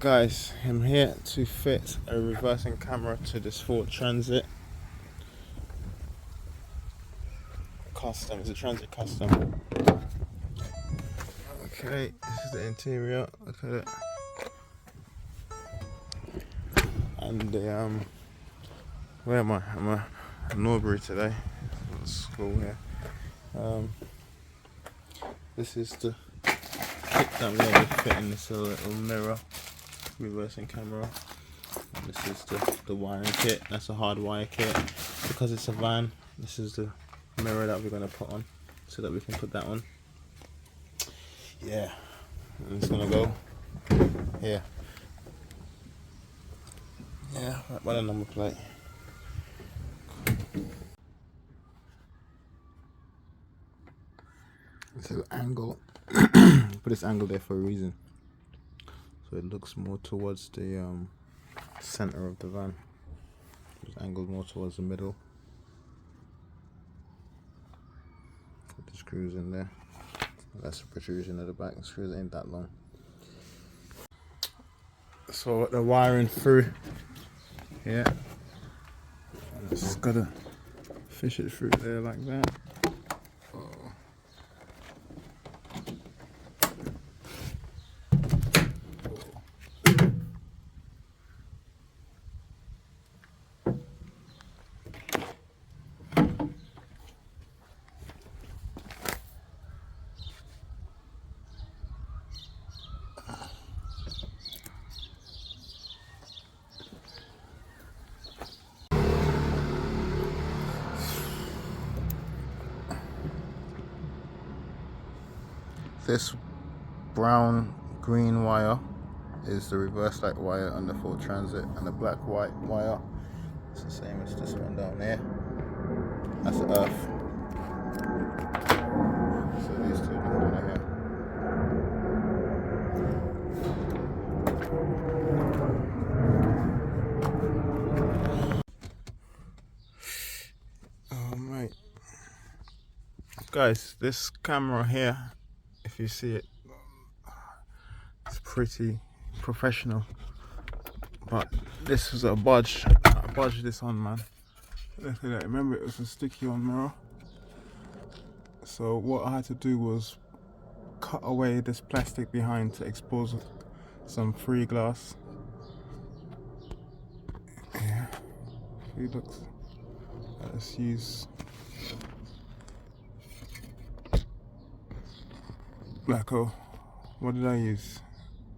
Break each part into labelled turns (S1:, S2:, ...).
S1: Guys, I'm here to fit a reversing camera to this Ford Transit Custom. It's a Transit Custom. Okay, this is the interior. Look at it. And the where am I? I'm at Norbury today. School here. This is the kit that I'm going to be fitting. This little mirror, reversing camera. And this is the wiring kit. That's a hard wire kit. Because it's a van, this is the mirror that we're going to put on, so that we can put that on. Yeah, and it's going to go here. Yeah, right by the number plate. So the angle, put this angle there for a reason, so it looks more towards the center of the van. It's angled more towards the middle. Put the screws in there. That's the protrusion at the back. The screws ain't that long. So the wiring through here, just gotta fish it through there like that. This brown green wire is the reverse light wire on the Ford Transit, and the black white wire is the same as this one down there. That's the earth. So these two are going here. Alright. Guys, this camera here, if you see it, it's pretty professional, but this was a budge. I budged this on, man. Look at that. Remember, it was a sticky on mirror, so what I had to do was cut away this plastic behind to expose some free glass. Yeah, see, looks. Let's use what did I use?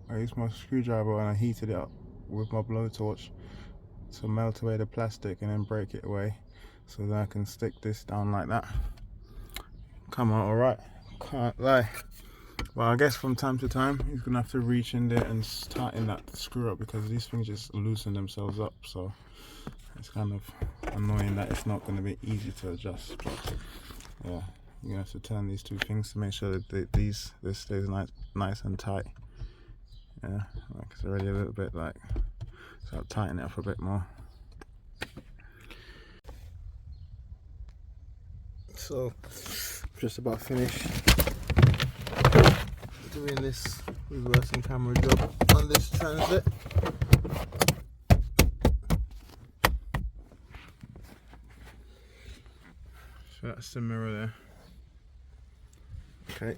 S1: I used my screwdriver and I heated it up with my blowtorch to melt away the plastic and then break it away, so then I can stick this down like that. Come on, alright, can't lie. Well, I guess from time to time you're gonna have to reach in there and tighten that screw up, because these things just loosen themselves up, so it's kind of annoying that it's not going to be easy to adjust. But yeah, you're gonna have to turn these two things to make sure that this stays nice and tight. Yeah, like it's already a little bit like, so I'll tighten it up a bit more. So just about finished doing this reversing camera job on this Transit. So that's the mirror there. Okay.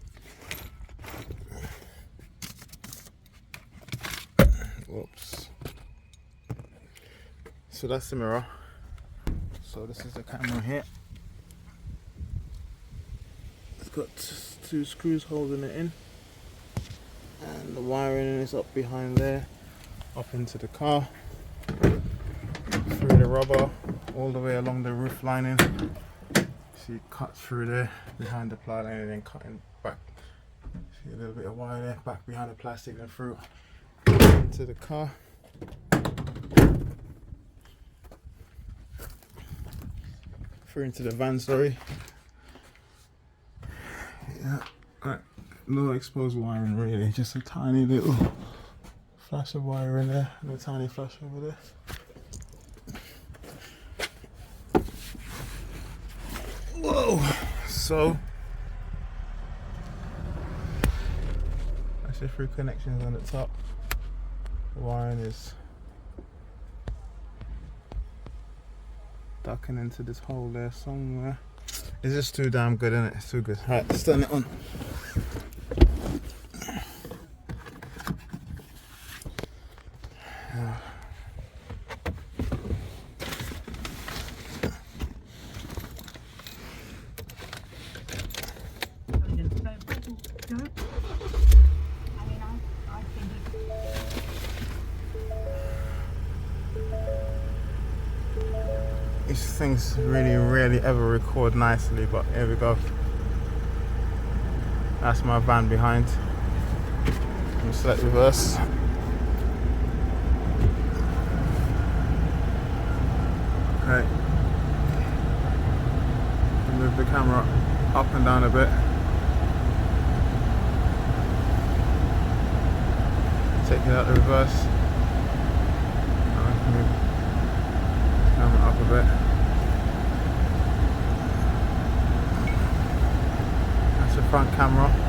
S1: Whoops. So that's the mirror. So this is the camera here. It's got two screws holding it in, and the wiring is up behind there, up into the car, through the rubber, all the way along the roof lining. See, cut through there behind the ply line and then cutting back. See a little bit of wire there, back behind the plastic and through into the car. Through into the van, sorry. Yeah, right. No exposed wiring really, just a tiny little flash of wire in there and a tiny flash over there. Whoa! So that's your three connections on the top. wiring is ducking into this hole there somewhere. It's just too damn good, isn't it? It's too good. Alright, let's turn it on. These things really rarely ever record nicely, but here we go. That's my van behind. I'm select reverse. Okay. Move the camera up and down a bit. Take it out the reverse. Move the camera up a bit. That's the front camera.